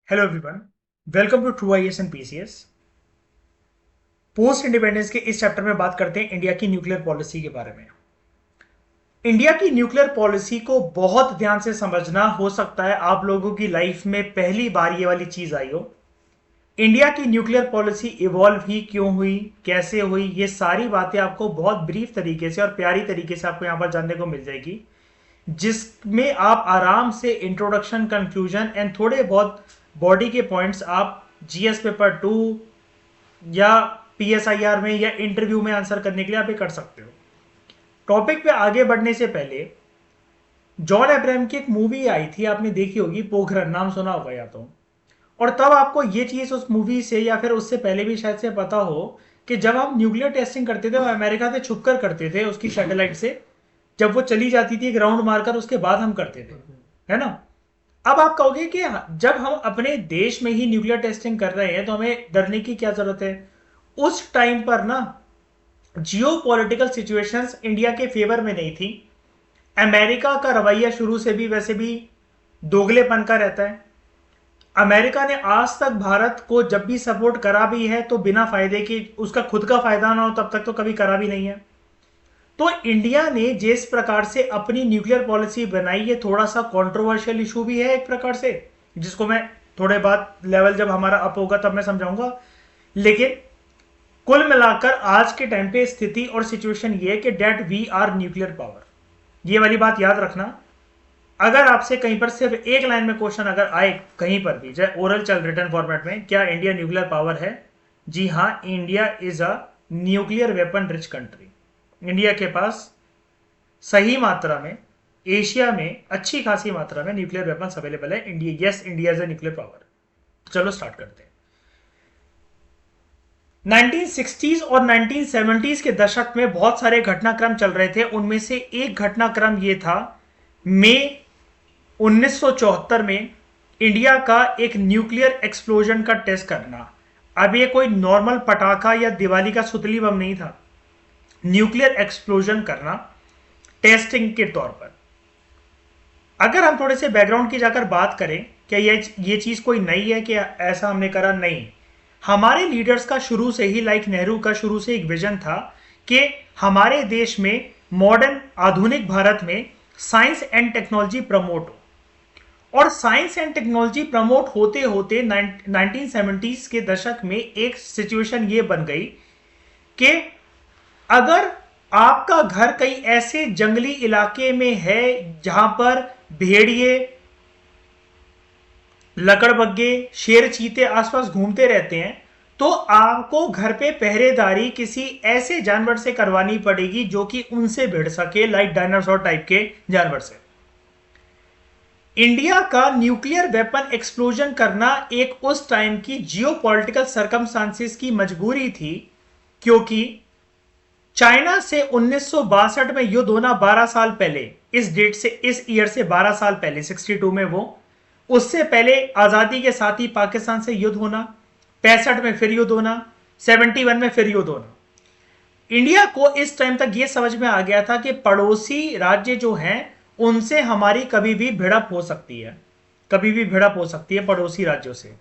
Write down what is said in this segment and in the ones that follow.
Hello everyone, welcome to true IAS and PCS. Post independence के इस chapter में बात करते हैं इंडिया की न्यूक्लियर पॉलिसी के बारे में। इंडिया की न्यूक्लियर पॉलिसी को बहुत ध्यान से समझना, हो सकता है आप लोगों की लाइफ में पहली बार ये वाली चीज आई हो। इंडिया की न्यूक्लियर पॉलिसी इवॉल्व ही क्यों हुई, कैसे हुई, ये सारी बातें आपको बहुत ब्रीफ तरीके से और प्यारी तरीके से आपको यहां पर जानने को मिल जाएगी, जिसमें आप आराम से इंट्रोडक्शन, कंक्लूजन एंड थोड़े बहुत बॉडी के पॉइंट्स आप जीएस पेपर 2 या पीएसआईआर में या इंटरव्यू में आंसर करने के लिए आप ये कर सकते हो। टॉपिक पे आगे बढ़ने से पहले, जॉन अब्राहम की एक मूवी आई थी, आपने देखी होगी, पोखरन, नाम सुना होगा या तो। और तब आपको ये चीज उस मूवी से या फिर उससे पहले भी शायद से पता हो कि जब हम न्यूक्लियर टेस्टिंग करते थे वो अमेरिका से छुप कर करते थे, उसकी सैटेलाइट से। जब वो चली जाती थी ग्राउंड मारकर, उसके बाद हम करते थे, है ना। अब आप कहोगे कि जब हम अपने देश में ही न्यूक्लियर टेस्टिंग कर रहे हैं तो हमें डरने की क्या जरूरत है। उस टाइम पर ना जियो पॉलिटिकल सिचुएशंस इंडिया के फेवर में नहीं थी। अमेरिका का रवैया शुरू से भी वैसे भी दोगलेपन का रहता है। अमेरिका ने आज तक भारत को जब भी सपोर्ट करा भी है तो बिना फायदे के, उसका खुद का फायदा ना हो तब तक तो कभी करा भी नहीं है। तो इंडिया ने जिस प्रकार से अपनी न्यूक्लियर पॉलिसी बनाई, ये थोड़ा सा कंट्रोवर्शियल इशू भी है एक प्रकार से, जिसको मैं थोड़े बाद लेवल जब हमारा अप होगा तब मैं समझाऊंगा। लेकिन कुल मिलाकर आज के टाइम पे स्थिति और सिचुएशन ये है कि that we are nuclear power. ये वाली बात याद रखना। अगर आपसे कहीं पर सिर्फ एक लाइन में क्वेश्चन अगर आए कहीं पर भी, चाहे ओरल चल रिटर्न फॉर्मेट में, क्या इंडिया न्यूक्लियर पावर है? जी हाँ, India is a nuclear weapon rich country. India के पास सही मात्रा में, एशिया में अच्छी खासी मात्रा में न्यूक्लियर वेपन्स अवेलेबल है। India, yes, India is a nuclear power. चलो स्टार्ट करते हैं। 1960s और 1970s के दशक में बहुत सारे घटनाक्रम चल रहे थे। उनमें से एक घटनाक्रम ये था, मई 1974 में इंडिया का एक न्यूक्लियर एक्सप्लोजन का टेस्ट करना। अब ये कोई नॉर्मल पटाखा या दिवाली का सुतली बम नहीं था। न्यूक्लियर एक्सप्लोजन करना टेस्टिंग के तौर पर। अगर हम थोड़े से बैकग्राउंड की जाकर बात करें, क्या ये चीज कोई नई है कि ऐसा हमने करा? नहीं। हमारे लीडर्स का शुरू से ही, लाइक नेहरू का शुरू से एक विजन था कि हमारे देश में मॉडर्न आधुनिक भारत में साइंस एंड टेक्नोलॉजी प्रमोट हो। और साइंस एंड टेक्नोलॉजी प्रमोट होते होते 1970s के दशक में एक सिचुएशन ये बन गई कि अगर आपका घर कहीं ऐसे जंगली इलाके में है जहां पर भेड़िए, लकड़बग्गे, शेर, चीते आसपास घूमते रहते हैं, तो आपको घर पे पहरेदारी किसी ऐसे जानवर से करवानी पड़ेगी जो कि उनसे भिड़ सके, लाइक डायनासोर टाइप के जानवर से। इंडिया का न्यूक्लियर वेपन एक्सप्लोजन करना एक उस टाइम की जियोपॉलिटिकल सर्कमस्टांसेस की मजबूरी थी, क्योंकि चाइना से 1962 में युद्ध होना 12 साल पहले, इस डेट से, इस ईयर से 12 साल पहले, 62 में वो, उससे पहले आजादी के साथ ही पाकिस्तान से युद्ध होना, 65 में फिर युद्ध होना, 71 में फिर युद्ध होना। इंडिया को इस टाइम तक यह समझ में आ गया था कि पड़ोसी राज्य जो हैं उनसे हमारी कभी भी भिड़प हो सकती है, कभी भी भिड़प हो सकती है पड़ोसी राज्यों से।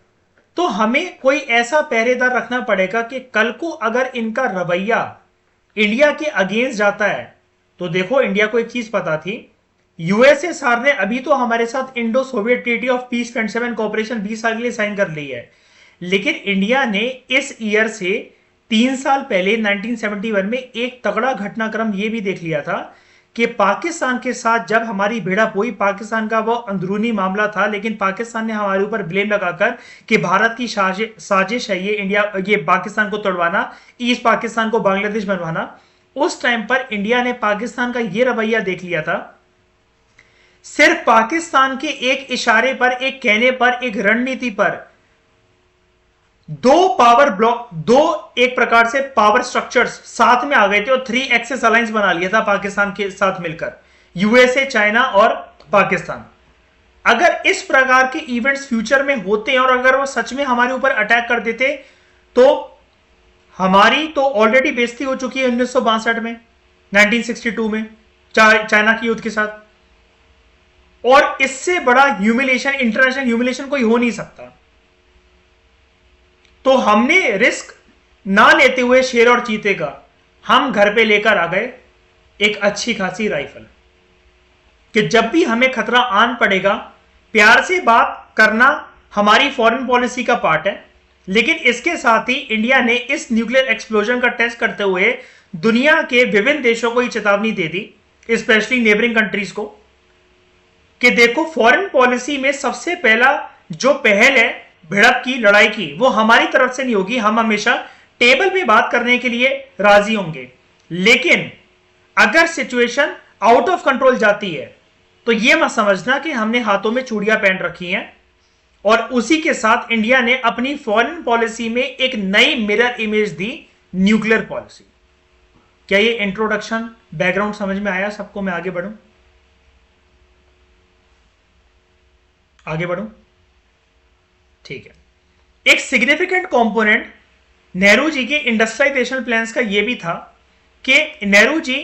तो हमें कोई ऐसा पहरेदार रखना पड़ेगा कि कल को अगर इनका रवैया इंडिया के अगेंस्ट जाता है, तो देखो इंडिया को एक चीज पता थी, यूएसएसआर ने अभी तो हमारे साथ Indo Soviet treaty of peace friendship and cooperation 20 साल के लिए साइन कर ली है। लेकिन इंडिया ने इस ईयर से 3 साल पहले 1971 में एक तगड़ा घटनाक्रम यह भी देख लिया था कि पाकिस्तान के साथ जब हमारी भिड़प हुई, पाकिस्तान का वो अंदरूनी मामला था, लेकिन पाकिस्तान ने हमारे ऊपर ब्लेम लगाकर कि भारत की साजिश है ये पाकिस्तान को तोड़वाना, ईस्ट पाकिस्तान को बांग्लादेश बनवाना। उस टाइम पर इंडिया ने पाकिस्तान का ये रवैया देख लिया था। सिर्फ पाकिस्तान के एक इशारे पर, एक कहने पर, एक रणनीति पर दो पावर ब्लॉक, दो एक प्रकार से पावर स्ट्रक्चर्स साथ में आ गए थे और 3 एक्सिस अलायंस बना लिया था पाकिस्तान के साथ मिलकर, यूएसए, चाइना और पाकिस्तान। अगर इस प्रकार के इवेंट्स फ्यूचर में होते हैं और अगर वो सच में हमारे ऊपर अटैक कर देते, तो हमारी तो ऑलरेडी बेइज्जती हो चुकी है 1962 में, 1962 में चाइना की युद्ध के साथ, और इससे बड़ा ह्यूमिलेशन, इंटरनेशनल ह्यूमिलेशन कोई हो नहीं सकता। तो हमने रिस्क ना लेते हुए शेर और चीते का हम घर पे लेकर आ गए एक अच्छी खासी राइफल, कि जब भी हमें खतरा आन पड़ेगा, प्यार से बात करना हमारी फॉरेन पॉलिसी का पार्ट है। लेकिन इसके साथ ही इंडिया ने इस न्यूक्लियर एक्सप्लोजन का टेस्ट करते हुए दुनिया के विभिन्न देशों को ये चेतावनी दे दी, स्पेशली नेबरिंग कंट्रीज को, कि देखो फॉरेन पॉलिसी में सबसे पहला जो पहल है भिड़प की, लड़ाई की, वो हमारी तरफ से नहीं होगी। हम हमेशा टेबल पे बात करने के लिए राजी होंगे, लेकिन अगर सिचुएशन आउट ऑफ कंट्रोल जाती है तो यह मत समझना कि हमने हाथों में चूड़ियां पहन रखी हैं। और उसी के साथ इंडिया ने अपनी फॉरेन पॉलिसी में एक नई मिरर इमेज दी, न्यूक्लियर पॉलिसी। क्या ये इंट्रोडक्शन बैकग्राउंड समझ में आया सबको? मैं आगे बढ़ूं, आगे बढ़ूं, ठीक है। एक सिग्निफिकेंट कंपोनेंट नेहरू जी के इंडस्ट्रियलाइजेशन प्लान्स का यह भी था कि नेहरू जी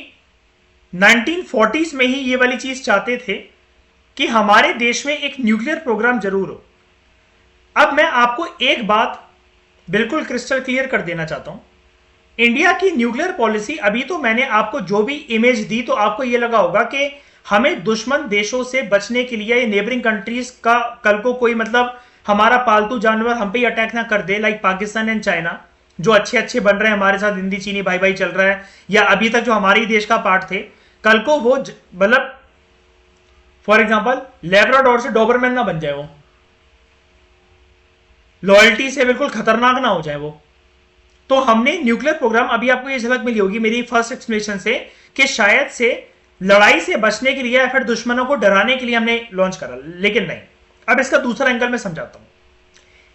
1940s में ही ये वाली चीज चाहते थे कि हमारे देश में एक न्यूक्लियर प्रोग्राम जरूर हो। अब मैं आपको एक बात बिल्कुल क्रिस्टल क्लियर कर देना चाहता हूं। इंडिया की न्यूक्लियर पॉलिसी, अभी तो मैंने आपको जो भी इमेज दी तो आपको यह लगा होगा कि हमें दुश्मन देशों से बचने के लिए, नेबरिंग कंट्रीज का कल को कोई मतलब हमारा पालतू जानवर हम पे अटैक ना कर दे, लाइक पाकिस्तान एंड चाइना जो अच्छे अच्छे बन रहे हैं हमारे साथ, हिंदी चीनी भाई भाई चल रहा है, या अभी तक जो हमारे देश का पार्ट थे, कल को वो मतलब फॉर एग्जांपल लेब्राडोर से डोबरमैन ना बन जाए, वो लॉयल्टी से बिल्कुल खतरनाक ना हो जाए वो। तो हमने न्यूक्लियर प्रोग्राम, अभी आपको ये झलक मिली होगी मेरी फर्स्ट एक्सप्लेनेशन से, कि शायद से लड़ाई से बचने के लिए या फिर दुश्मनों को डराने के लिए हमने लॉन्च करा, लेकिन नहीं। अब इसका दूसरा एंगल मैं समझाता हूं।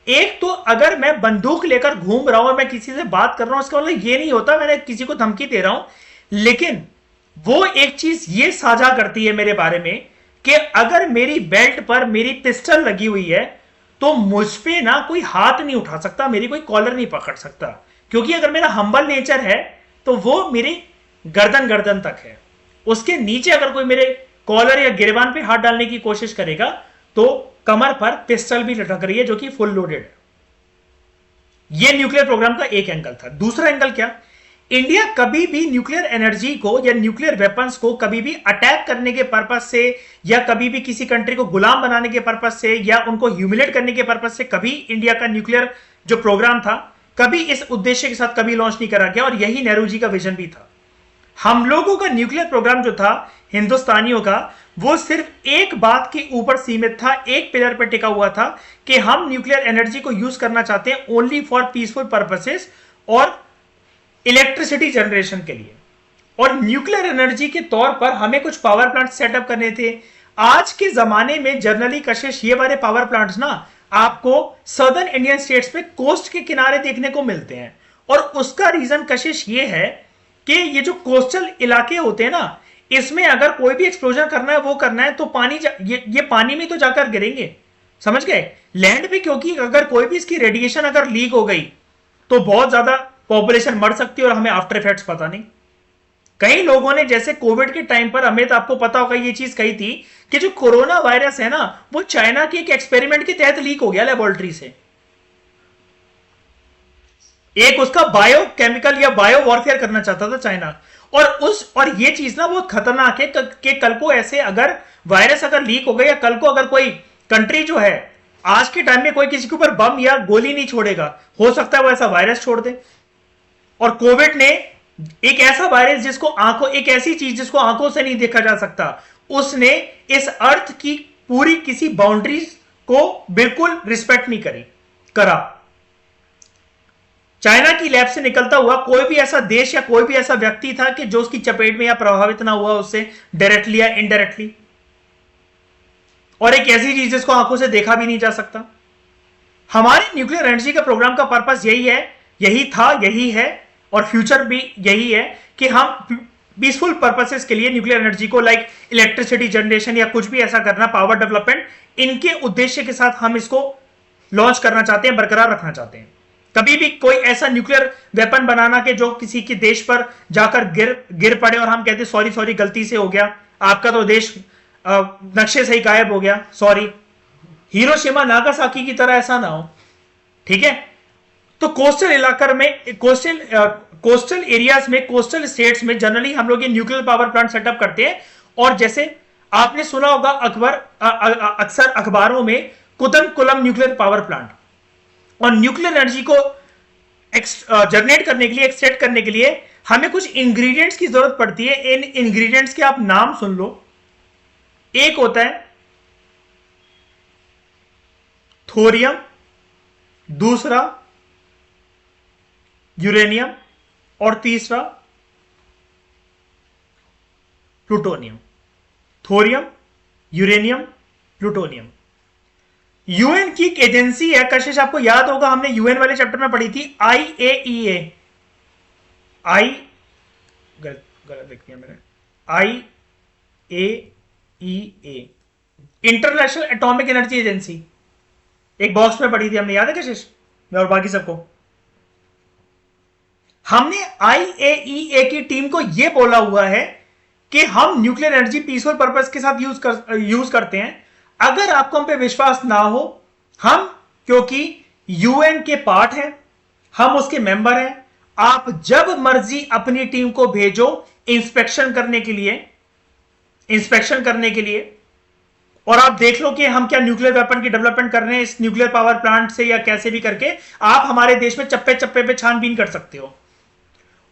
एक तो अगर मैं बंदूक लेकर घूम रहा हूं और मैं किसी से बात कर रहा हूं, इसका मतलब ये नहीं होता मैंने किसी को धमकी दे रहा हूं, लेकिन वो एक चीज ये साझा करती है मेरे बारे में कि अगर मेरी बेल्ट पर मेरी पिस्टल लगी हुई है तो मुझ पे ना कोई हाथ नहीं उठा सकता, मेरी कोई कॉलर नहीं पकड़ सकता, क्योंकि अगर मेरा हम्बल नेचर है तो वो मेरी गर्दन गर्दन तक है। उसके नीचे अगर कोई मेरे कॉलर या गिरबान पे हाथ डालने की कोशिश करेगा तो कमर पर पिस्टल भी लटक रही है जो कि फुल लोडेड है। यह न्यूक्लियर प्रोग्राम का एक एंगल था। दूसरा एंगल क्या, इंडिया कभी भी न्यूक्लियर एनर्जी को या न्यूक्लियर वेपन्स को कभी भी अटैक करने के पर्पज से या कभी भी किसी कंट्री को गुलाम बनाने के पर्पज से या उनको ह्यूमिलेट करने के पर्पज से कभी इंडिया का न्यूक्लियर जो प्रोग्राम था कभी इस उद्देश्य के साथ कभी लॉन्च नहीं करा गया। और यही नेहरू जी का विजन भी था। हम लोगों का न्यूक्लियर प्रोग्राम जो था हिंदुस्तानियों का, वो सिर्फ एक बात के ऊपर सीमित था, एक पिलर पर टिका हुआ था कि हम न्यूक्लियर एनर्जी को यूज करना चाहते हैं ओनली फॉर पीसफुल पर्पसेस और इलेक्ट्रिसिटी जनरेशन के लिए। और न्यूक्लियर एनर्जी के तौर पर हमें कुछ पावर प्लांट सेटअप करने थे। आज के जमाने में जनरली कशिश ये वाले पावर प्लांट्स ना आपको सदर्न इंडियन स्टेट्स पे कोस्ट के किनारे देखने को मिलते हैं। और उसका रीजन कशिश ये है कि ये जो कोस्टल इलाके होते हैं ना, इसमें अगर कोई भी एक्सप्लोजन करना है, वो करना है तो पानी ये पानी में तो जाकर गिरेंगे, समझ गए, लैंड पे। क्योंकि अगर कोई भी इसकी रेडिएशन अगर लीक हो गई तो बहुत ज्यादा पॉपुलेशन मर सकती है और हमें आफ्टर इफेक्ट्स पता नहीं। कई लोगों ने जैसे कोविड के टाइम पर, हमें तो आपको पता होगा ये चीज कही थी कि जो कोरोना वायरस है ना वो चाइना के एक एक्सपेरिमेंट के तहत लीक हो गया लेबोरेटरी से। एक उसका बायो केमिकल या बायो वॉरफेयर करना चाहता था चाइना। और ये चीज ना बहुत खतरनाक है कि कल को ऐसे अगर वायरस अगर लीक हो गया या कल को अगर कोई कंट्री जो है आज के टाइम में कोई किसी के ऊपर बम या गोली नहीं छोड़ेगा, हो सकता है वो ऐसा वायरस छोड़ दे। और कोविड ने एक ऐसा वायरस जिसको आंखों, एक ऐसी चीज जिसको आंखों से नहीं देखा जा सकता, उसने इस अर्थ की पूरी किसी बाउंड्रीज को बिल्कुल रिस्पेक्ट नहीं करा। चाइना की लैब से निकलता हुआ कोई भी ऐसा देश या कोई भी ऐसा व्यक्ति था कि जो उसकी चपेट में या प्रभावित ना हुआ उससे डायरेक्टली या इनडायरेक्टली। और एक ऐसी चीज जिसको आंखों से देखा भी नहीं जा सकता। हमारे न्यूक्लियर एनर्जी का प्रोग्राम का पर्पस यही है, यही था, यही है और फ्यूचर भी यही है कि हम पीसफुल पर्पसेस के लिए न्यूक्लियर एनर्जी को, लाइक इलेक्ट्रिसिटी जनरेशन या कुछ भी ऐसा करना, पावर डेवलपमेंट, इनके उद्देश्य के साथ हम इसको लॉन्च करना चाहते हैं, बरकरार रखना चाहते हैं। कभी भी कोई ऐसा न्यूक्लियर वेपन बनाना कि जो किसी के देश पर जाकर गिर पड़े और हम कहते सॉरी सॉरी गलती से हो गया, आपका तो देश नक्शे से ही गायब हो गया, सॉरी। हिरोशिमा नागासाकी की तरह ऐसा ना हो, ठीक है। तो कोस्टल इलाकर में, कोस्टल एरियाज में, कोस्टल स्टेट्स में जनरली हम लोग ये न्यूक्लियर पावर प्लांट सेटअप करते हैं। और जैसे आपने सुना होगा अक्सर अखबारों में कुतनकुलम न्यूक्लियर पावर प्लांट, और न्यूक्लियर एनर्जी को जनरेट करने के लिए, एक्सट्रैक्ट करने के लिए हमें कुछ इंग्रेडिएंट्स की जरूरत पड़ती है। इन इंग्रेडिएंट्स के आप नाम सुन लो। एक होता है थोरियम, दूसरा यूरेनियम, और तीसरा plutonium. Thorium, uranium, plutonium. UN की एक एजेंसी है, कशिश आपको याद होगा, हमने यूएन वाले चैप्टर में पढ़ी थी, IAEA। गलत लिख दिया मैंने, IAEA, international atomic energy agency. एक बॉक्स में पढ़ी थी हमने, याद है कशिश और बाकी सबको? हमने IAEA की टीम को यह बोला हुआ है कि हम न्यूक्लियर एनर्जी पीसफुल पर्पस के साथ यूज करते हैं। अगर आपको हम पे विश्वास ना हो, हम क्योंकि यूएन के पार्ट हैं, हम उसके मेंबर हैं, आप जब मर्जी अपनी टीम को भेजो इंस्पेक्शन करने के लिए, और आप देख लो कि हम क्या न्यूक्लियर वेपन की डेवलपमेंट कर रहे हैं इस न्यूक्लियर पावर प्लांट से, या कैसे भी करके आप हमारे देश में चप्पे चप्पे पे छानबीन कर सकते हो।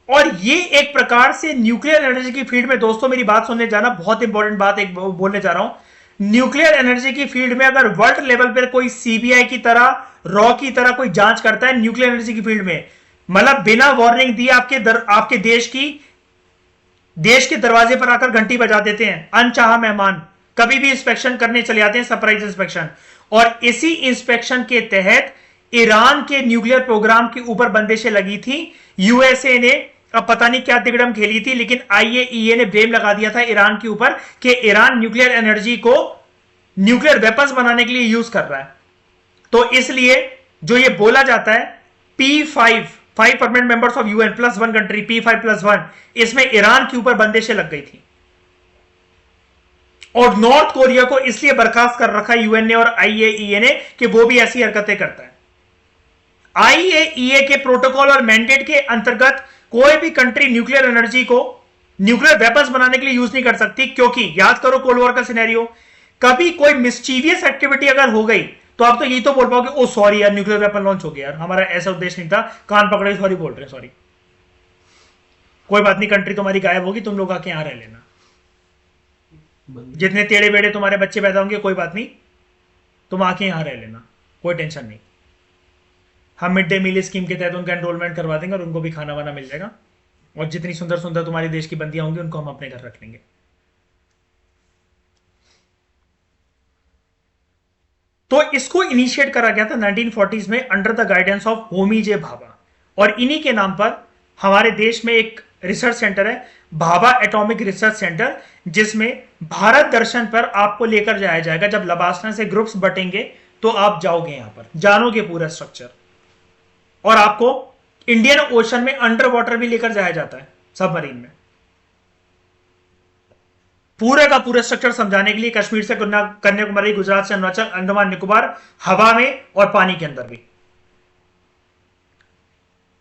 और ये एक प्रकार से न्यूक्लियर एनर्जी की फील्ड में, दोस्तों मेरी बात सुनने जाना, बहुत इंपॉर्टेंट बात एक बोलने जा रहा हूं। न्यूक्लियर एनर्जी की फील्ड में अगर वर्ल्ड लेवल पर कोई सीबीआई की तरह, रॉ की तरह कोई जांच करता है न्यूक्लियर एनर्जी की फील्ड में, मतलब बिना वार्निंग दिए आपके देश के दरवाजे पर आकर घंटी बजा देते हैं अनचाहा मेहमान, कभी भी इंस्पेक्शन करने चले जाते हैं, सरप्राइज इंस्पेक्शन। और इसी इंस्पेक्शन के तहत ईरान के न्यूक्लियर प्रोग्राम के ऊपर बंदिशें लगी थी। यूएसए ने अब पता नहीं क्या तिगड़म खेली थी, लेकिन IAEA ने ब्लेम लगा दिया था ईरान के ऊपर कि ईरान न्यूक्लियर एनर्जी को न्यूक्लियर वेपन्स बनाने के लिए यूज कर रहा है। तो इसलिए जो ये बोला जाता है P5, 5 permanent members of UN plus 1 country, P5+1, इसमें ईरान के ऊपर बंदिशें लग गई थी। और नॉर्थ कोरिया को इसलिए बर्खास्त कर रखा यूएन ने और IAEA ने कि वो भी ऐसी हरकतें करता है। IAEA के प्रोटोकॉल और मैंडेट के अंतर्गत कोई भी कंट्री न्यूक्लियर एनर्जी को न्यूक्लियर वेपन्स बनाने के लिए यूज नहीं कर सकती, क्योंकि याद करो कोल्ड वॉर का सिनेरियो, कभी कोई मिस्चीवियस एक्टिविटी अगर हो गई तो आप तो यही तो बोल पाओगे, ओ सॉरी यार न्यूक्लियर वेपन लॉन्च हो गया यार, हमारा ऐसा उद्देश्य नहीं था, कान पकड़े सॉरी बोल रहे हैं, सॉरी, कोई बात नहीं, कंट्री तुम्हारी गायब होगी, तुम लोग आके यहां रह लेना, जितने टेढ़े बेड़े तुम्हारे बच्चे पैदा होंगे कोई बात नहीं, तुम आके यहां रह लेना, कोई टेंशन नहीं। हम मिड डे मील स्कीम के तहत उनका एनरोलमेंट करवा देंगे और उनको भी खाना वाना मिल जाएगा, और जितनी सुंदर सुंदर तुम्हारे देश की बंदियां होंगी उनको हम अपने घर रख लेंगे। तो इसको इनिशिएट करा गया था 1940s में under the guidance of Homi J Bhabha, और इन्हीं के नाम पर हमारे देश में एक रिसर्च सेंटर है, भाभा एटॉमिक रिसर्च सेंटर, जिसमें भारत दर्शन पर आपको लेकर जाया जाएगा। जब लबासना से ग्रुप्स बटेंगे तो आप जाओगे, यहां पर जानोगे पूरा स्ट्रक्चर, और आपको इंडियन ओशन में अंडर वाटर भी लेकर जाया जाता है, सबमरीन में, पूरे का पूरा स्ट्रक्चर समझाने के लिए, कश्मीर से कन्याकुमारी, गुजरात से अरुणाचल, अंडमान निकोबार, हवा में और पानी के अंदर भी।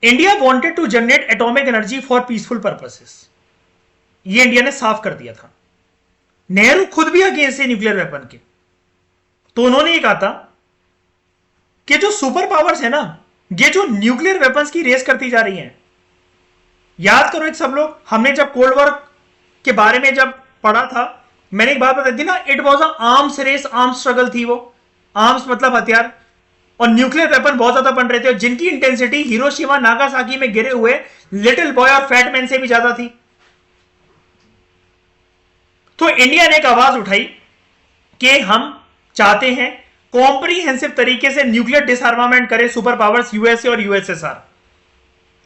India wanted to generate atomic energy for peaceful purposes, ये इंडिया ने साफ कर दिया था। नेहरू खुद भी अगेंस्ट है न्यूक्लियर वेपन के, तो उन्होंने ये कहा था कि जो सुपर पावर्स है ना, ये जो न्यूक्लियर वेपन्स की रेस करती जा रही हैं, याद करो एक सब लोग, हमने जब कोल्ड वॉर के बारे में जब पढ़ा था, मैंने एक बात बताई थी ना, it was a arms race, arms struggle थी वो, आर्म्स मतलब हथियार, और न्यूक्लियर वेपन बहुत ज्यादा बन रहे थे, और जिनकी इंटेंसिटी हिरोशिमा नागासाकी में गिरे हुए लिटिल बॉय और फैट मैन से भी ज्यादा थी। तो इंडिया ने एक आवाज उठाई कि हम चाहते हैं कॉम्प्रिहेंसिव तरीके से न्यूक्लियर डिसआर्मामेंट करें सुपर पावर्स यूएसए और यूएसएसआर,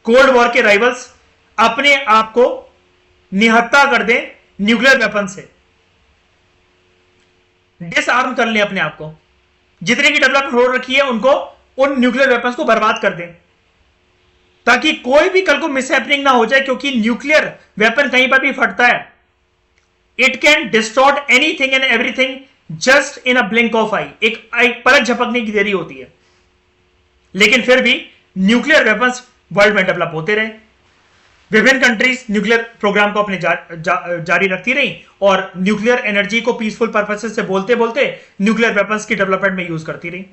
कोल्ड वॉर के राइवल्स अपने आप को निहत्ता कर दें न्यूक्लियर वेपन से, डिसआर्म कर लें अपने आप को, जितने की डेवलपमेंट हो रखी है उनको, उन न्यूक्लियर वेपन्स को बर्बाद कर दें, ताकि कोई भी कल को मिसहैपनिंग ना हो जाए, क्योंकि न्यूक्लियर वेपन कहीं पर भी फटता है, it can distort anything and everything just in a blink of eye, एक पलक झपकने की देरी होती है। लेकिन फिर भी न्यूक्लियर वेपन्स वर्ल्ड में डेवलप होते रहे, विभिन्न कंट्रीज न्यूक्लियर प्रोग्राम को अपने जारी रखती रही और न्यूक्लियर एनर्जी को पीसफुल पर्पसेस से बोलते बोलते न्यूक्लियर वेपन्स की डेवलपमेंट में यूज करती रही।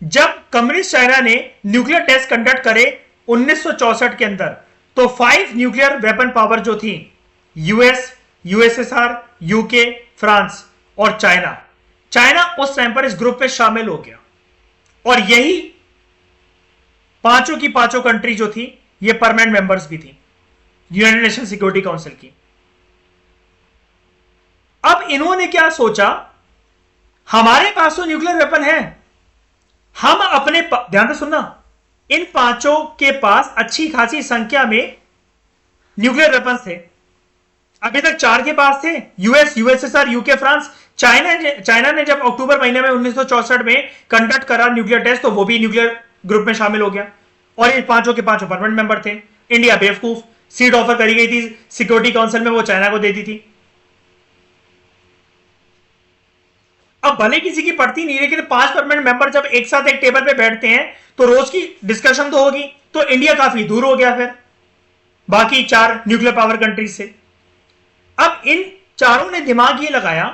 जब कम्युनिस्ट चाइना ने न्यूक्लियर टेस्ट कंडक्ट करे 1964 के अंदर, तो 5 न्यूक्लियर वेपन पावर जो थी, यूएस, यूएसएसआर, यूके, फ्रांस और चाइना उस टाइम पर इस ग्रुप में शामिल हो गया और यही पांचों की पांचों कंट्री जो थी ये परमानेंट मेंबर्स भी थी यूनाइटेड नेशन सिक्योरिटी काउंसिल की। अब इन्होंने क्या सोचा, हमारे पास तो न्यूक्लियर वेपन है, हम अपने ध्यान से सुनना, इन पांचों के पास अच्छी खासी संख्या में न्यूक्लियर वेपन्स थे। अभी तक 4 के पास थे, US, USSR, UK, France. China ने जब अक्टूबर महीने में 1964 में कंडक्ट करा न्यूक्लियर टेस्ट, तो वो भी न्यूक्लियर ग्रुप में शामिल हो गया और ये पांचों के पांचों परमानेंट मेंबर थे। इंडिया बेवकूफ, सीट ऑफर करी गई थी सिक्योरिटी काउंसिल में, वो चाइना को दे दी थी। अब भले किसी की पड़ती नहीं, लेकिन 5 परमानेंट मेंबर जब एक साथ एक टेबल पे बैठते हैं तो रोज की डिस्कशन तो होगी। तो इंडिया काफी दूर हो गया फिर बाकी 4 न्यूक्लियर पावर कंट्रीज से। अब इन चारों ने दिमाग ये लगाया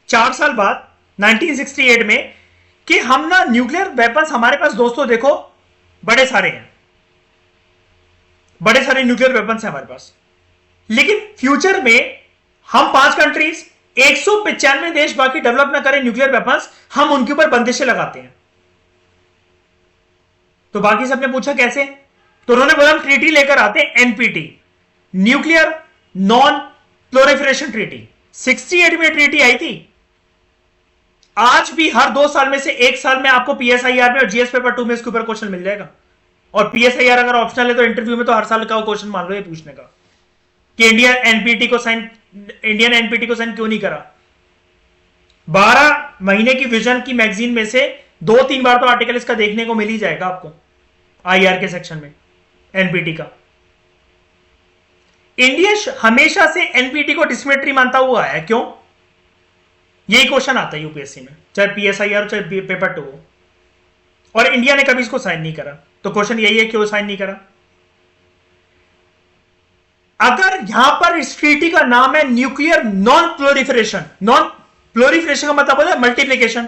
4 साल बाद 1968 में कि हम ना न्यूक्लियर वेपन्स हमारे पास, दोस्तों देखो, बड़े सारे हैं, बड़े सारे न्यूक्लियर वेपन्स हैं हमारे पास, लेकिन फ्यूचर में हम 5 कंट्रीज, 195 देश बाकी डेवलप ना करें न्यूक्लियर वेपन्स, हम उनके ऊपर बंदिशें लगाते हैं। तो बाकी सबने पूछा कैसे, तो उन्होंने बोला हम ट्रीटी लेकर आते हैं, NPT, nuclear non proliferation treaty. 68 में ट्रीटी आई थी। आज भी हर 2 साल में से 1 साल में आपको पीएसआईआर में और जीएस पेपर 2 में इसके ऊपर क्वेश्चन मिल जाएगा। और पीएसआईआर अगर ऑप्शनल है तो इंटरव्यू में तो हर साल का क्वेश्चन मान लो ये पूछने का कि इंडियन एनपीटी को साइन क्यों नहीं करा। 12 महीने की विजन की मैगजीन में से 2-3 बार तो आर्टिकल इसका देखने को मिल ही जाएगा आपको आईआर के सेक्शन में एनपीटी का। इंडिया हमेशा से एनपीटी को डिस्क्रिमिनेटरी मानता हुआ है, क्यों? यही क्वेश्चन आता है यूपीएससी में, चाहे पीएसआईआर चाहे पेपर 2 हो, और इंडिया ने कभी इसको साइन नहीं करा। तो क्वेश्चन यही है, क्यों साइन नहीं करा? अगर यहां पर इस ट्रीटी का नाम है nuclear non proliferation, non proliferation का मतलब होता है मल्टीप्लिकेशन,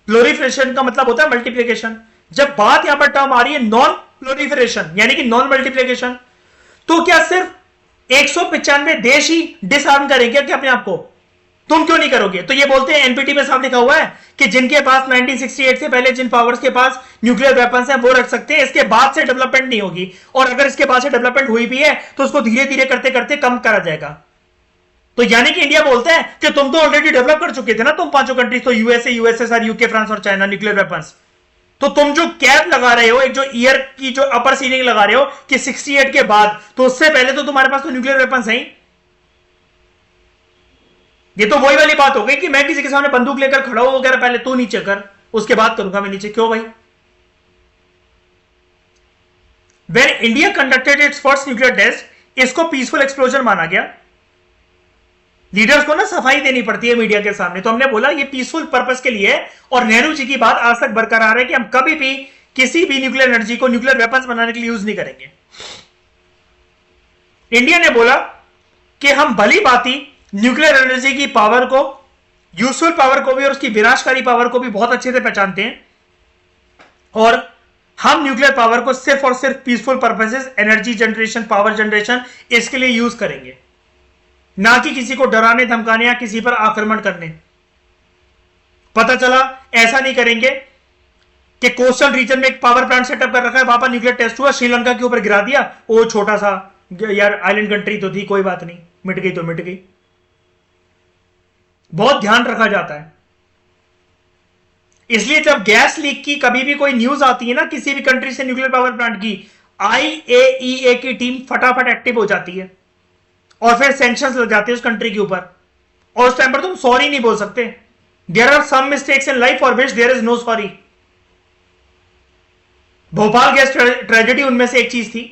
प्रोलिफरेशन का मतलब होता है मल्टीप्लिकेशन। जब बात यहां पर टर्म आ रही है नॉन प्रोलिफरेशन यानी कि नॉन मल्टीप्लिकेशन, तो क्या सिर्फ 195 देश ही डिसआर्म करेंगे क्या अपने आप को? तुम क्यों नहीं करोगे? तो ये बोलते हैं, एनपीटी में साफ लिखा हुआ है कि जिनके पास 1968 से पहले जिन पावर्स के पास न्यूक्लियर वेपन्स हैं वो रख सकते हैं, इसके बाद से डेवलपमेंट नहीं होगी, और अगर इसके बाद से डेवलपमेंट हुई भी है तो उसको धीरे धीरे करते करते कम करा जाएगा। तो यानी कि इंडिया बोलता है कि तुम तो ऑलरेडी डेवलप कर चुके थे ना, तुम पांचों कंट्रीज, तो यूएसए, यूएसएसआर, यूके, फ्रांस और चाइना, न्यूक्लियर वेपन्स। तो तुम जो कैप लगा रहे हो, एक जो ईयर की जो अपर सीलिंग लगा रहे हो कि 68 के बाद, तो उससे पहले तो तुम्हारे पास तो न्यूक्लियर वेपन्स हैं। ये तो वही वाली बात हो गई कि मैं किसी के सामने बंदूक लेकर खड़ा हूं, वगैरह, पहले तू नीचे कर, उसके बाद करूंगा मैं नीचे। क्यों भाई? When India conducted its first nuclear test, इसको पीसफुल एक्सप्लोजन माना गया। लीडर्स को ना सफाई देनी पड़ती है मीडिया के सामने, तो हमने बोला ये पीसफुल पर्पस के लिए, और नेहरू जी की बात आज तक बरकरार है कि हम कभी भी किसी भी न्यूक्लियर एनर्जी को न्यूक्लियर वेपन्स बनाने के लिए यूज नहीं करेंगे। इंडिया ने बोला कि हम भली भांति न्यूक्लियर एनर्जी की पावर को, यूजफुल पावर को भी और उसकी विनाशकारी पावर को भी बहुत अच्छे से पहचानते हैं, और हम न्यूक्लियर पावर को सिर्फ और सिर्फ peaceful purposes, energy generation, power generation, इसके लिए यूज करेंगे, ना कि किसी को डराने धमकाने या किसी पर आक्रमण करने। पता चला ऐसा नहीं करेंगे कि कोस्टल रीजन में एक पावर प्लांट सेटअप कर रखा है, वहां पर न्यूक्लियर टेस्ट हुआ, श्रीलंका के ऊपर गिरा दिया, वो छोटा सा यार आइलैंड कंट्री तो थी, कोई बात नहीं, मिट गई तो मिट गई। बहुत ध्यान रखा जाता है। इसलिए जब गैस लीक की कभी भी कोई न्यूज आती है ना किसी भी कंट्री से न्यूक्लियर पावर प्लांट की, आईएईए की टीम फटाफट एक्टिव हो जाती है और फिर सैंक्शंस लग जाते हैं उस कंट्री के ऊपर, और उस टाइम पर तुम सॉरी नहीं बोल सकते। There are some mistakes in life for which there is no sorry. Bhopal gas tragedy उनमें से एक चीज थी,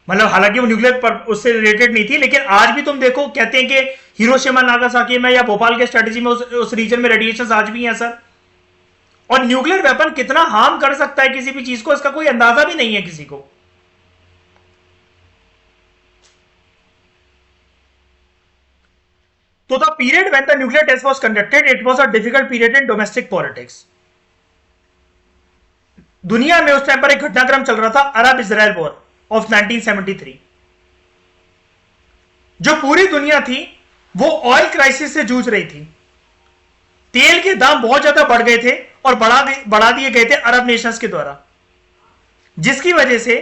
मतलब हालांकि वो न्यूक्लियर पर उससे रिलेटेड नहीं थी, लेकिन आज भी तुम देखो, कहते हैं कि हिरोशिमा नागासाकी में या भोपाल के स्ट्रेटेजी में उस रीजन में रेडिएशन आज भी हैं सर। और न्यूक्लियर वेपन कितना हार्म कर सकता है किसी भी चीज को, इसका कोई अंदाजा भी नहीं है किसी को। तो the period when the nuclear test was conducted, it was a difficult period in domestic politics. दुनिया में उस टाइम पर एक घटनाक्रम चल रहा था, अरब इजराइल वॉर ऑफ 1973। जो पूरी दुनिया थी वो ऑयल क्राइसिस से जूझ रही थी। तेल के दाम बहुत ज्यादा बढ़ गए थे और बढ़ा दिए गए थे अरब नेशंस के द्वारा, जिसकी वजह से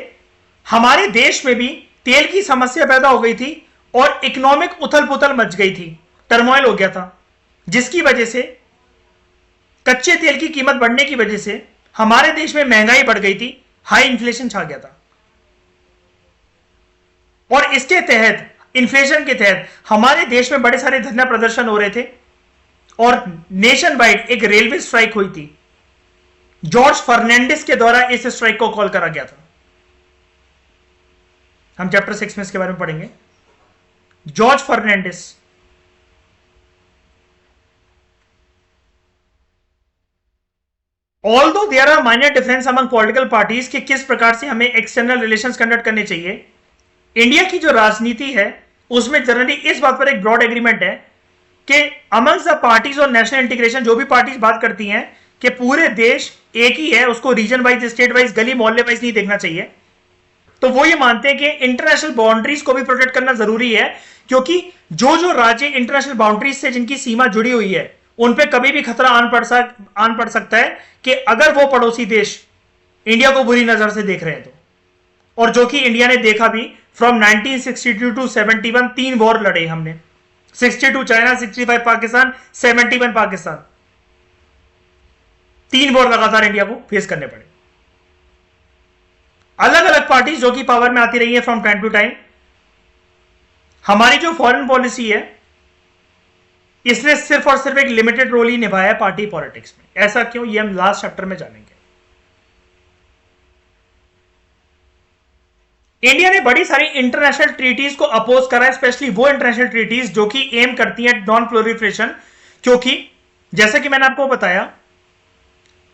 हमारे देश में भी तेल की समस्या पैदा हो गई थी और इकोनॉमिक उथल पुथल मच गई थी, टर्मोइल हो गया था, जिसकी वजह से कच्चे तेल की कीमत बढ़ने की वजह से हमारे देश में महंगाई बढ़ गई थी, हाई इन्फ्लेशन छा गया था। और इसके तहत, इन्फ्लेशन के तहत हमारे देश में बड़े सारे धरना प्रदर्शन हो रहे थे और नेशन वाइड एक रेलवे स्ट्राइक हुई थी। जॉर्ज फर्नांडिस के द्वारा इस स्ट्राइक को कॉल करा गया था। हम चैप्टर 6 में इसके बारे में पढ़ेंगे। George Fernandes. Although there are minor difference among political parties कि किस प्रकार से हमें एक्सटर्नल रिलेशंस कंडक्ट करने चाहिए, इंडिया की जो राजनीति है उसमें जनरली इस बात पर एक ब्रॉड एग्रीमेंट है कि अमंग्स द पार्टीज और नेशनल इंटीग्रेशन, जो भी पार्टीज बात करती हैं कि पूरे देश एक ही है, उसको रीजन वाइज, स्टेट वाइज, गली मोहल्ले वाइज नहीं देखना चाहिए। तो वो ये मानते हैं कि इंटरनेशनल बाउंड्रीज को भी प्रोटेक्ट करना जरूरी है, क्योंकि जो जो राज्य इंटरनेशनल बाउंड्रीज से जिनकी सीमा जुड़ी हुई है उन पे कभी भी खतरा आन पड़ सकता है कि अगर वो पड़ोसी देश इंडिया को बुरी नजर से देख रहे हैं तो। और जो कि इंडिया ने देखा भी, फ्रॉम 1962 टू 71 3 वॉर लड़े हमने। 62 चाइना, 65 पाकिस्तान, 71 पाकिस्तान, 3 वॉर लगातार इंडिया को फेस करने पड़े। अलग अलग पार्टी जो कि पावर में आती रही है फ्रॉम टाइम टू टाइम। हमारी जो फॉरेन पॉलिसी है इसने सिर्फ और सिर्फ एक लिमिटेड रोल ही निभाया है पार्टी पॉलिटिक्स में। ऐसा क्यों, ये हम लास्ट चैप्टर में जानेंगे। इंडिया ने बड़ी सारी इंटरनेशनल ट्रीटीज को अपोज करा है, स्पेशली वो इंटरनेशनल ट्रीटीज जो कि एम करती हैं नॉन प्रोलिफरेशन, क्योंकि जैसा कि मैंने आपको बताया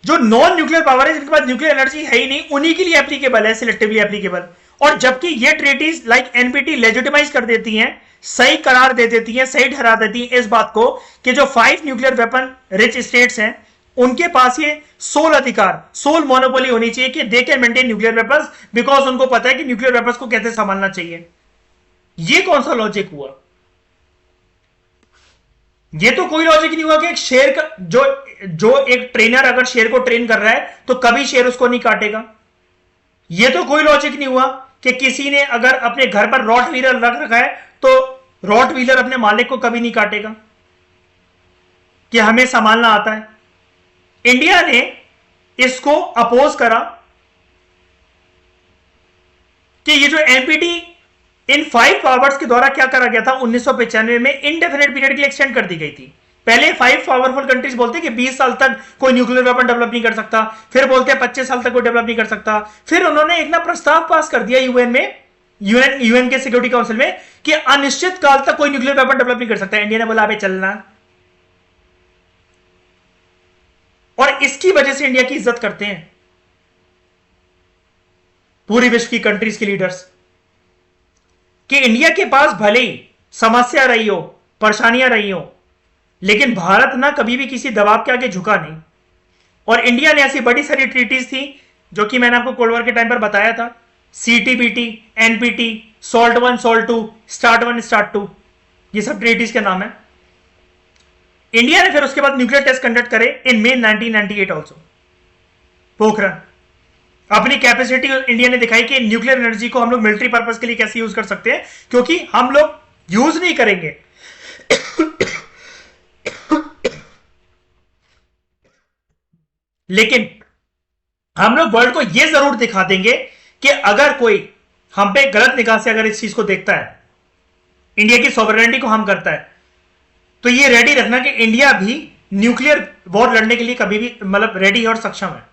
जो नॉन न्यूक्लियर पावर है, जिनके पास न्यूक्लियर एनर्जी है ही नहीं, उन्हीं के लिए एप्लीकेबल है, सिलेक्टिवली एप्लीकेबल। और जबकि ये ट्रीटीज लाइक एनपीटी लेजिटिमाइज कर देती हैं, सही करार दे देती हैं, सही ठहरा देती हैं इस बात को कि जो 5 न्यूक्लियर वेपन रिच स्टेट्स हैं उनके पास ये सोल अधिकार, सोल मोनोपोली होनी चाहिए कि they can maintain nuclear weapons, because उनको पता है कि न्यूक्लियर वेपन्स को कैसे संभालना चाहिए। ये कौन सा लॉजिक हुआ? ये तो कोई लॉजिक नहीं हुआ कि एक शेर का जो एक ट्रेनर अगर शेर को ट्रेन कर रहा है तो कभी शेर उसको नहीं काटेगा। ये तो कोई लॉजिक नहीं हुआ कि किसी ने अगर अपने घर पर रॉट व्हीलर रख रखा है तो रॉट व्हीलर अपने मालिक को कभी नहीं काटेगा, कि हमें संभालना आता है। इंडिया ने इसको अपोज करा कि ये जो एनपीटी इन 5 पावर्स के द्वारा क्या करा गया था 1995 में, इनडेफिनेट पीरियड के लिए एक्सटेंड कर दी गई थी। पहले 5 पावरफुल कंट्रीज बोलते कि 20 साल तक कोई न्यूक्लियर वेपन डेवलप नहीं कर सकता, फिर बोलते हैं 25 साल तक कोई डेवलप नहीं कर सकता। फिर उन्होंने एक ना प्रस्ताव पास कर दिया यूएन में, यूएन के सिक्योरिटी काउंसिल में, कि अनिश्चित काल तक कोई न्यूक्लियर वेपन डेवलप नहीं कर सकता। इंडिया ने बोला अबे चलना। और इसकी वजह से इंडिया की इज्जत करते हैं पूरी विश्व की कंट्रीज के लीडर्स, कि इंडिया के पास भले ही समस्या रही हो, परेशानियां रही हो, लेकिन भारत ना कभी भी किसी दबाव के आगे झुका नहीं। और इंडिया ने ऐसी बड़ी सारी ट्रीटीज थी जो कि मैंने आपको कोल्ड वॉर के टाइम पर बताया था, CTBT, NPT, salt 1, salt 2, start 1, start 2, ये सब ट्रीटीज के नाम है। इंडिया ने फिर उसके बाद न्यूक्लियर टेस्ट कंडक्ट करे इन मे 1998 ऑल्सो, पोखरण। अपनी कैपेसिटी इंडिया ने दिखाई कि न्यूक्लियर एनर्जी को हम लोग मिलिट्री पर्पस के लिए कैसे यूज कर सकते हैं, क्योंकि हम लोग यूज नहीं करेंगे लेकिन हम लोग वर्ल्ड को यह जरूर दिखा देंगे कि अगर कोई हम पे गलत निगाह से अगर इस चीज को देखता है, इंडिया की सॉवरेनिटी को हम करता है, तो ये रेडी रखना कि इंडिया भी न्यूक्लियर वॉर लड़ने के लिए कभी भी मतलब रेडी और सक्षम है।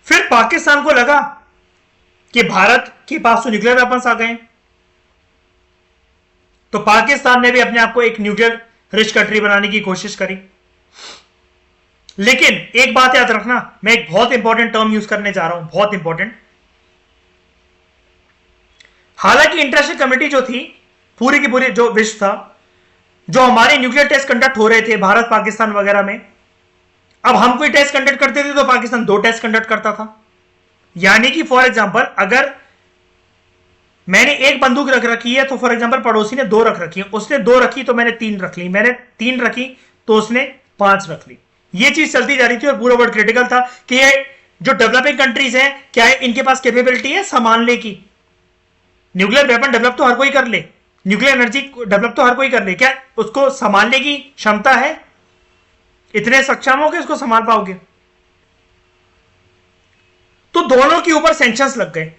फिर पाकिस्तान को लगा कि भारत के पास तो न्यूक्लियर वेपन्स आ गए, तो पाकिस्तान ने भी अपने आप को एक न्यूक्लियर रिच कंट्री बनाने की कोशिश करी। लेकिन एक बात याद रखना, मैं एक बहुत इंपॉर्टेंट टर्म यूज करने जा रहा हूं, बहुत इंपॉर्टेंट। हालांकि इंटरनेशनल कम्युनिटी जो थी, पूरी की पूरी जो विश्व था, जो हमारे न्यूक्लियर टेस्ट कंडक्ट हो रहे थे भारत पाकिस्तान वगैरह में, अब हम कोई टेस्ट कंडक्ट करते थे तो पाकिस्तान 2 टेस्ट कंडक्ट करता था। यानी कि फॉर एग्जांपल अगर मैंने एक बंदूक रख रखी है तो फॉर एग्जांपल पड़ोसी ने 2 रख रखी है, उसने 2 रखी तो मैंने 3 रख ली, मैंने 3 रखी तो उसने 5 रख ली। ये चीज चलती जा रही थी और पूरा वर्ल्ड क्रिटिकल था कि ये जो डेवलपिंग कंट्रीज हैं, क्या है इनके पास कैपेबिलिटी है संभालने की? न्यूक्लियर वेपन डेवलप तो हर कोई कर ले, न्यूक्लियर एनर्जी डेवलप तो हर कोई कर ले, क्या उसको संभालने की क्षमता है? इतने सक्षम हो कि उसको संभाल पाओगे? तो दोनों के ऊपर सैंक्शंस लग गए,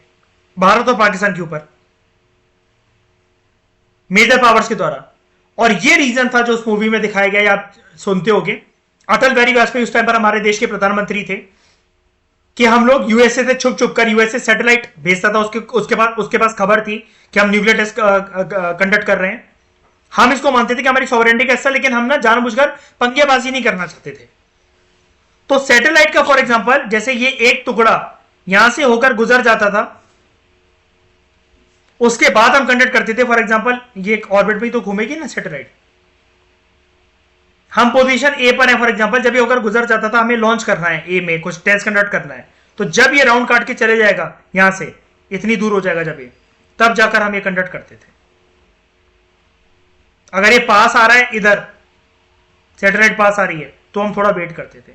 भारत और पाकिस्तान के ऊपर, मेजर पावर्स के द्वारा। और ये रीजन था जो उस मूवी में दिखाया गया, आप सुनते होंगे। अटल बिहारी वाजपेयी उस टाइम पर हमारे देश के प्रधानमंत्री थे कि हम लोग यूएसए से छुप छुप कर, यूएसए सैटेलाइट भेजता था, उसके पास खबर थी कि हम न्यूक्लियर टेस्ट कंडक्ट कर रहे हैं। हम इसको मानते थे कि हमारी सॉवरेनिटी का हिस्सा, लेकिन हम ना जानबूझकर पंगेबाजी नहीं करना चाहते थे। तो सैटेलाइट का फॉर एग्जांपल, जैसे ये एक टुकड़ा यहां से होकर गुजर जाता था, उसके बाद हम कंडक्ट करते थे। फॉर एग्जांपल ये ऑर्बिट पे तो घूमेगी ना सैटेलाइट, हम पोजीशन ए पर है फॉर एग्जांपल, जब ये होकर गुजर जाता था, हमें लॉन्च करना है ए में, कुछ टेस्ट कंडक्ट करना है, तो जब ये राउंड काट के चले जाएगा यहां से, इतनी दूर हो जाएगा जब ये, तब जाकर हम ये कंडक्ट करते थे। अगर ये पास आ रहा है, इधर सैटेलाइट पास आ रही है, तो हम थोड़ा वेट करते थे,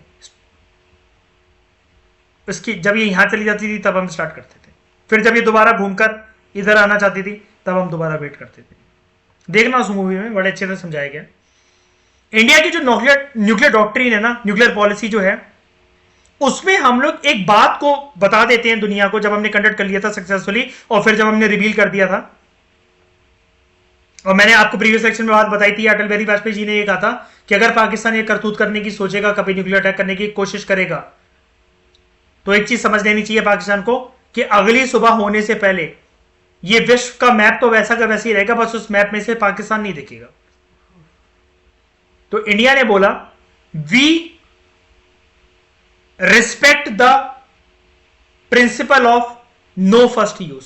इसकी जब ये यहां चली जाती थी तब हम स्टार्ट करते थे। फिर जब ये दोबारा घूमकर इधर आना चाहती थी तब हम दोबारा वेट करते थे। देखना उस मूवी में बड़े अच्छे से समझाया गया। इंडिया की जो न्यूक्लियर डॉक्ट्रिन है ना, न्यूक्लियर पॉलिसी जो है, उसमें हम लोग एक बात को बता देते हैं दुनिया को, जब हमने कंडक्ट कर लिया था सक्सेसफुली, और फिर जब हमने रिवील कर दिया था। और मैंने आपको प्रीवियस सेक्शन में बात बताई थी, अटल बिहारी वाजपेयी जी ने ये कहा था कि अगर पाकिस्तान ये करतूत करने की सोचेगा, कभी न्यूक्लियर अटैक करने की कोशिश करेगा, तो एक चीज समझ लेनी चाहिए पाकिस्तान को कि अगली सुबह होने से पहले ये विश्व का मैप तो वैसा का वैसे ही रहेगा, बस उस मैप में से पाकिस्तान नहीं दिखेगा। तो इंडिया ने बोला we respect the principle of no first use.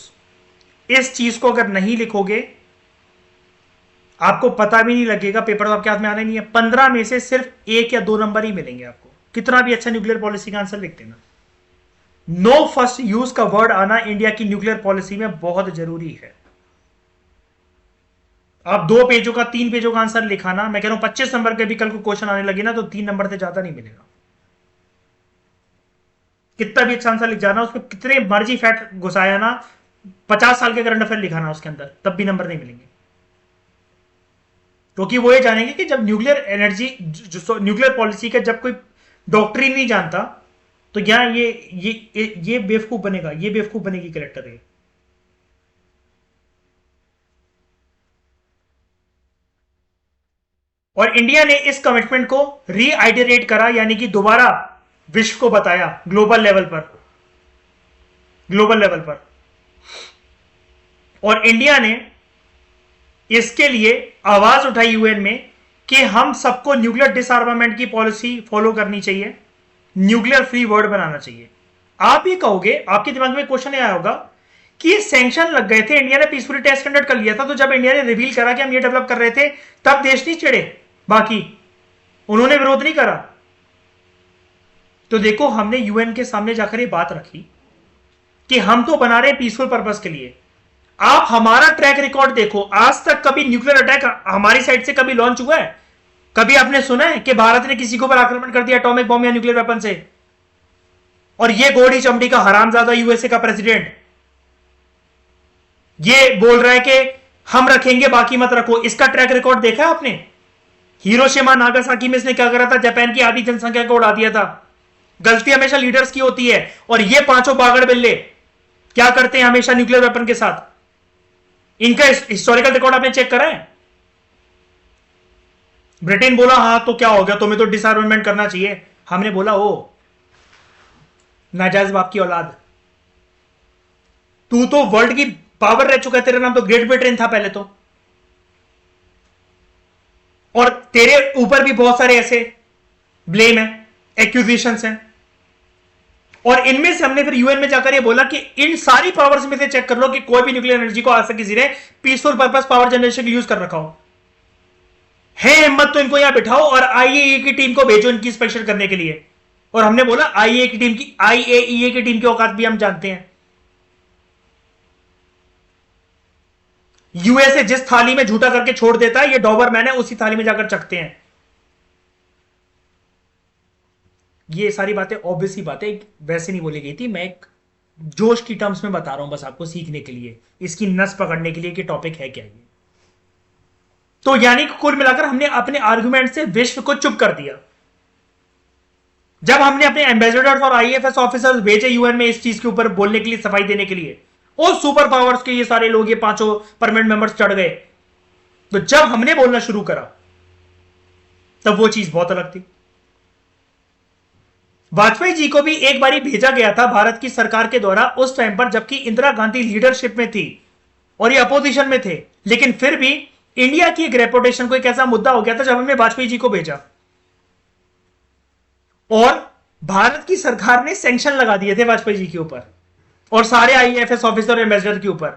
इस चीज को अगर नहीं लिखोगे, आपको पता भी नहीं लगेगा, पेपर तो आपके हाथ में आने नहीं है। 15 में से सिर्फ 1 या 2 नंबर ही मिलेंगे आपको, कितना भी अच्छा न्यूक्लियर पॉलिसी का आंसर लिख देना। नो फर्स्ट यूज का वर्ड आना इंडिया की न्यूक्लियर पॉलिसी में बहुत जरूरी है। आप 2 पेजों का 3 पेजों का आंसर लिखाना, मैं कह रहा हूं 25 नंबर के भी कल को क्वेश्चन आने लगे ना, तो 3 नंबर से ज्यादा नहीं मिलेगा। कितना भी अच्छा आंसर लिख जाना, उसमें कितने मर्जी फैक्ट घुसाया ना, 50 साल के करंट अफेयर लिखाना उसके अंदर, तब भी नंबर नहीं मिलेंगे। क्योंकि वो ये जानेंगे कि जब न्यूक्लियर एनर्जी, न्यूक्लियर पॉलिसी का जब कोई डॉक्ट्रिन नहीं जानता, तो यहां ये बेवकूफ बनेगा, ये बेवकूफ बनेगी कैरेक्टर है। और इंडिया ने इस कमिटमेंट को रीआइटरेट करा, यानी कि दोबारा विश्व को बताया ग्लोबल लेवल पर। और इंडिया ने इसके लिए आवाज उठाई यूएन में कि हम सबको न्यूक्लियर डिसआर्मामेंट की पॉलिसी फॉलो करनी चाहिए, न्यूक्लियर फ्री वर्ल्ड बनाना चाहिए। आप ये कहोगे, आपके दिमाग में क्वेश्चन आया होगा कि सैंक्शन लग गए थे, इंडिया ने पीसफुली टेस्ट कंडक्ट कर लिया था, तो जब इंडिया ने रिवील करा कि हम ये डेवलप कर रहे थे, तब देश नहीं चिढ़े, बाकी उन्होंने विरोध नहीं करा। तो देखो, हमने यूएन के सामने जाकर ये बात रखी कि हम तो बना रहे हैं पीसफुल पर्पस के लिए। आप हमारा ट्रैक रिकॉर्ड देखो, आज तक कभी न्यूक्लियर अटैक हमारी साइड से कभी लॉन्च हुआ है? कभी आपने सुना है कि भारत ने किसी के ऊपर आक्रमण कर दिया एटॉमिक बॉम्ब या न्यूक्लियर वेपन से? और ये गोड़ी चमड़ी का हरामजादा यूएसए का प्रेसिडेंट ये बोल रहा है कि हम रखेंगे बाकी मत रखो। इसका ट्रैक रिकॉर्ड देखा है आपने? हिरोशिमा नागासाकी में इसने क्या करा था? जापान की आधी जनसंख्या को उड़ा दिया था। गलती हमेशा लीडर्स की होती है, और ये पांचों बागड़ बिल्ले क्या करते हैं हमेशा न्यूक्लियर वेपन के साथ? इनका हिस्टोरिकल रिकॉर्ड आपने चेक करा है? ब्रिटेन बोला हां तो क्या हो गया, तुम्हें तो डिसआर्मामेंट करना चाहिए। हमने बोला ओ नाजायज बाप की औलाद, तू तो वर्ल्ड की पावर रह चुका है, तेरा नाम तो ग्रेट ब्रिटेन था पहले तो, और तेरे ऊपर भी बहुत सारे ऐसे ब्लेम है एक्यूजिशंस हैं, और इनमें से हमने फिर यूएन में जाकर ये बोला कि इन सारी पावर्स में से चेक कर लो कि कोई भी न्यूक्लियर एनर्जी को आज तक किसी ने पीसफुल पर्पस पावर जनरेशन के यूज कर रखा हो। है हिम्मत तो इनको यहां बिठाओ और आईएईए की टीम को भेजो इनकी इंस्पेक्शन करने के लिए। और हमने बोला आईएईए की टीम की औकात भी हम जानते हैं। यूएसए जिस थाली में झूठा करके छोड़ देता है, ये डॉबरमैन है, उसी थाली में जाकर चखते हैं। ये सारी बातें ऑब्वियस ही बातें वैसे नहीं बोली गई थी, मैं एक जोश की टर्म्स में बता रहा हूं बस आपको सीखने के लिए, इसकी नस पकड़ने के लिए कि टॉपिक है क्या ये। तो यानी कि कुल मिलाकर हमने अपने आर्गुमेंट से विश्व को चुप कर दिया। जब हमने अपने एम्बेसडर्स और आईएफएस ऑफिसर्स भेजे यूएन में इस चीज के ऊपर बोलने के लिए, सफाई देने के लिए, और सुपर पावर्स के ये सारे लोग, ये पांचों परमानेंट मेंबर्स चढ़ गए, तो जब हमने बोलना शुरू करा तब वो चीज बहुत अलग थी। वाजपेयी जी को भी एक बारी भेजा गया था भारत की सरकार के द्वारा, उस टाइम पर जबकि इंदिरा गांधी लीडरशिप में थी और ये अपोजिशन में थे, लेकिन फिर भी इंडिया की एक रेपुटेशन को एक ऐसा मुद्दा हो गया था जब हमने वाजपेयी जी को भेजा और भारत की सरकार ने सैंक्शन लगा दिए थे वाजपेयी जी के ऊपर और सारे आईएफएस ऑफिसर एम्बेसडर के ऊपर,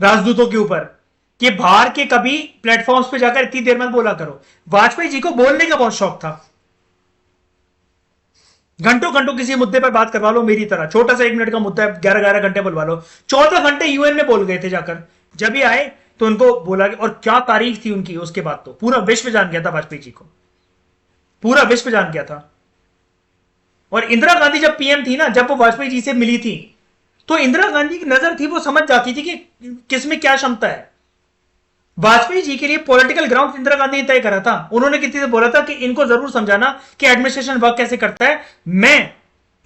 राजदूतों के ऊपर, कि बाहर के कभी प्लेटफॉर्म्स पे जाकर इतनी देर मत बोला करो। वाजपेयी जी को बोलने का बहुत शौक था, घंटों घंटों किसी मुद्दे पर बात करवा लो, मेरी तरह छोटा सा 1 मिनट का मुद्दा है 11-11 घंटे बुलवा लो। 14 घंटे यूएन में बोल गए थे जाकर, जब भी आए तो उनको बोला, और क्या तारीफ थी उनकी। उसके बाद तो पूरा विश्व जान गया था वाजपेयी जी को, पूरा विश्व जान गया था। और इंदिरा गांधी जब पीएम थी ना, जब वो वाजपेयी जी से मिली थी, तो इंदिरा गांधी की नजर थी, वो समझ जाती थी कि किसमें क्या क्षमता है। वाजपेयी जी के लिए पॉलिटिकल ग्राउंड इंदिरा गांधी ने तय करा था। उन्होंने किसी से बोला था कि इनको जरूर समझाना कि एडमिनिस्ट्रेशन वर्क कैसे करता है, मैं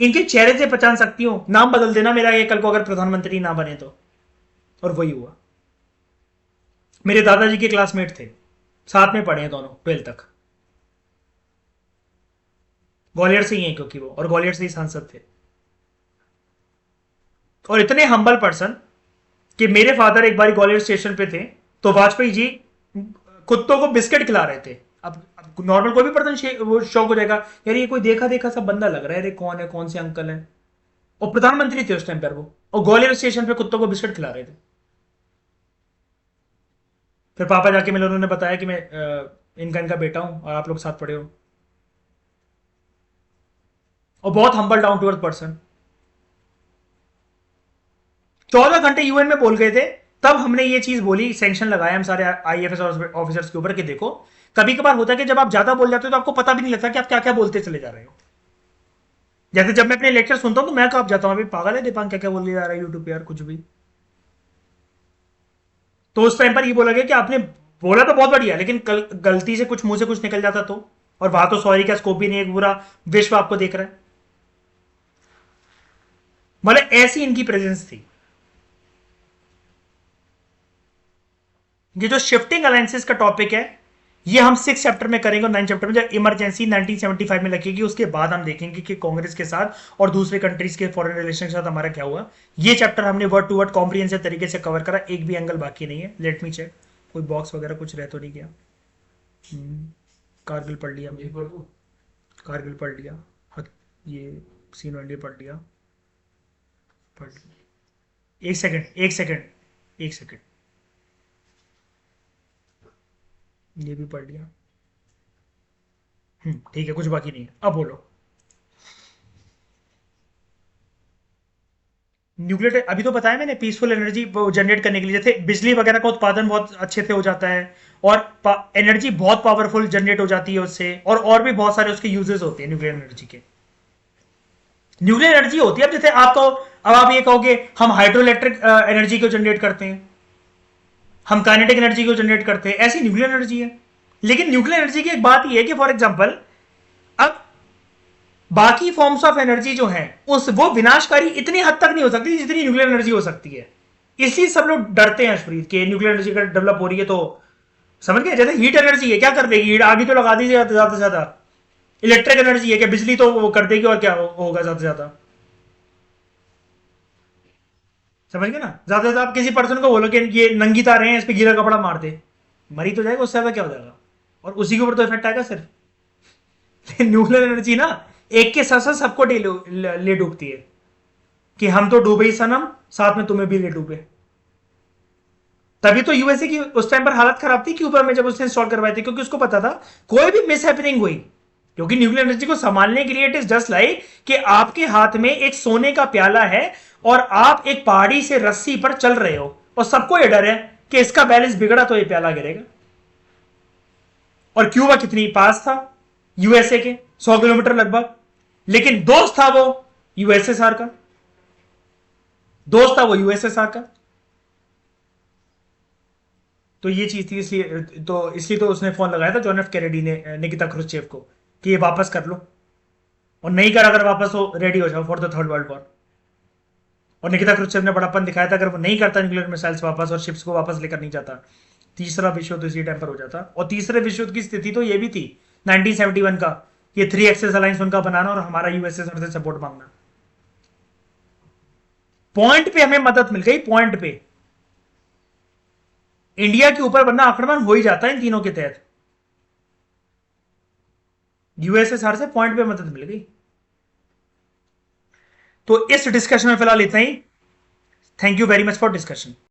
इनके चेहरे से पहचान सकती हूं, नाम बदल देना मेरा ये कल को अगर प्रधानमंत्री ना बने तो। और वही हुआ। मेरे दादाजी के क्लासमेट थे, साथ में पढ़े हैं दोनों 12 तक, ग्वालियर से ही हैं क्योंकि वो, और ग्वालियर से ही सांसद थे। और इतने हम्बल पर्सन कि मेरे फादर एक बार ग्वालियर स्टेशन पे थे, तो वाजपेयी जी कुत्तों को बिस्किट खिला रहे थे। अब नॉर्मल कोई भी पर्सन वो शौक हो जाएगा, यार ये कोई देखा देखा सा बंदा लग रहा है, अरे कौन है, कौन से अंकल है, और प्रधानमंत्री थे उस टाइम पर वो, और ग्वालियर स्टेशन पे कुत्तों को बिस्किट खिला रहे थे। फिर पापा जाके मिले, उन्होंने बताया कि मैं इनका बेटा हूं और आप लोग साथ पढ़े हो। और बहुत humble down to earth person. 14 घंटे यूएन में बोल गए थे, तब हमने ये चीज बोली, सैंक्शन लगाया हम सारे आईएफएस ऑफिसर्स के ऊपर कि देखो, कभी कभार होता है कि जब आप ज्यादा बोल जाते हो तो आपको पता भी नहीं लगता कि आप क्या क्या बोलते चले जा रहे हो। जैसे जब मैं अपने लेक्चर सुनता हूं तो मैं कब जाता हूं, अभी पागल है दीपांग, क्या क्या बोल जा रहा है यूट्यूब पे यार, कुछ भी। तो उस टाइम पर ये बोला गया कि आपने बोला तो बहुत बढ़िया, लेकिन गलती से कुछ मुंह से कुछ निकल जाता तो, और वहां तो सॉरी का स्कोप भी नहीं है, पूरा विश्व आपको देख रहा है। मतलब ऐसी इनकी प्रेजेंस थी। ये जो शिफ्टिंग अलायंसेस का टॉपिक है, ये हम 6 चैप्टर में करेंगे, और 9 चैप्टर में जब इमरजेंसी 1975 में लगेगी, उसके बाद हम देखेंगे कि कांग्रेस के साथ और दूसरे कंट्रीज के फॉरेन रिलेशन के साथ हमारा क्या हुआ। ये चैप्टर हमने वर्ड टू वर्ड कॉम्प्रिहेंसिव तरीके से कवर करा, एक भी एंगल बाकी नहीं है। लेट मी चेक, कोई बॉक्स वगैरह कुछ रह तो नहीं गया। कारगिल पढ़ लिया, कारगिल पढ़ लिया, ये सीन इंडिया पढ़ लिया, पढ़ लिया। एक सेकंड, एक सेकंड, एक सेकंड, ये भी पढ़ लिया। ठीक है, कुछ बाकी नहीं है। अब बोलो, न्यूक्लियर अभी तो बताया मैंने, पीसफुल एनर्जी जनरेट करने के लिए, जैसे बिजली वगैरह का उत्पादन बहुत अच्छे से हो जाता है, और एनर्जी बहुत पावरफुल जनरेट हो जाती है उससे, और भी बहुत सारे उसके यूजेस होते हैं न्यूक्लियर एनर्जी के। न्यूक्लियर एनर्जी होती है, अब जैसे आपको, अब आप ये कहोगे हम हाइड्रो इलेक्ट्रिक एनर्जी को जनरेट करते हैं, हम काइनेटिक एनर्जी को जनरेट करते हैं, ऐसी न्यूक्लियर एनर्जी है। लेकिन न्यूक्लियर एनर्जी की एक बात यह है कि फॉर एग्जांपल, अब बाकी फॉर्म्स ऑफ एनर्जी जो है वो विनाशकारी इतनी हद तक नहीं हो सकती जितनी न्यूक्लियर एनर्जी हो सकती है। इसलिए सब लोग डरते हैं अशप्रीत के न्यूक्लियर एनर्जी का डेवलप हो रही है, तो समझ गए। जैसे हीट एनर्जी है, क्या कर देगी हीट, आगे तो लगा दीजिए ज्यादा से ज्यादा। इलेक्ट्रिक एनर्जी है कि बिजली तो वो कर देगी, और क्या होगा ज्यादा से ज्यादा, समझ गए ना। ज्यादा से ज्यादा आप किसी पर्सन को बोलो कि ये नंगी तारे हैं, इस पर गीला कपड़ा मार दे, मरी तो जाएगा, उससे ज्यादा क्या हो जाएगा, और उसी के ऊपर तो इफेक्ट आएगा सिर्फ। न्यूक्लियर एनर्जी ना एक के साथ साथ सबको ले डूबती है कि हम तो डूबे ही सनम, साथ में तुम्हें भी ले डूबे। तभी तो यूएसए की उस टाइम पर हालत खराब थी क्यूबा में जब उसने इंस्टॉल करवाए थे, क्योंकि उसको पता था कोई भी मिस हैपनिंग हुई, क्योंकि न्यूक्लियर एनर्जी को संभालने के लिए इट इज जस्ट लाइक कि आपके हाथ में एक सोने का प्याला है और आप एक पहाड़ी से रस्सी पर चल रहे हो और सबको यह डर है कि इसका बैलेंस बिगड़ा तो यह प्याला गिरेगा। और क्यूबा कितनी पास था यूएसए के, 100 किलोमीटर लगभग, लेकिन दोस्त था वो यूएसएसआर का, दोस्त था वो यूएसएसआर का। तो ये चीज थी, इसलिए तो उसने फोन लगाया था जॉन एफ कैनेडी ने निकिता क्रुश्चेव को कि ये वापस कर लो, और नहीं कर अगर वापस हो रेडी हो जाओ for the third world war. और निकिता क्रुश्चेव ने बड़ापन दिखाया था, अगर वो नहीं करता न्यूक्लियर मिसाइल्स वापस और शिप्स को वापस लेकर नहीं जाता, तीसरा विश्व युद्ध इसी टाइम पर हो जाता। और तीसरे विश्व युद्ध की स्थिति तो ये भी थी 1971 का, ये 3 एक्सेस अलायंस उनका बनाना और हमारा यूएसएसआर से सपोर्ट मांगना। पॉइंट पे हमें मदद मिल गई, पॉइंट पे इंडिया के ऊपर वरना आक्रमण हो ही जाता है इन तीनों के तहत। यूएसएसआर से पॉइंट पे मदद मिल गई। तो इस डिस्कशन में फिलहाल इतना ही। Thank you very much for discussion.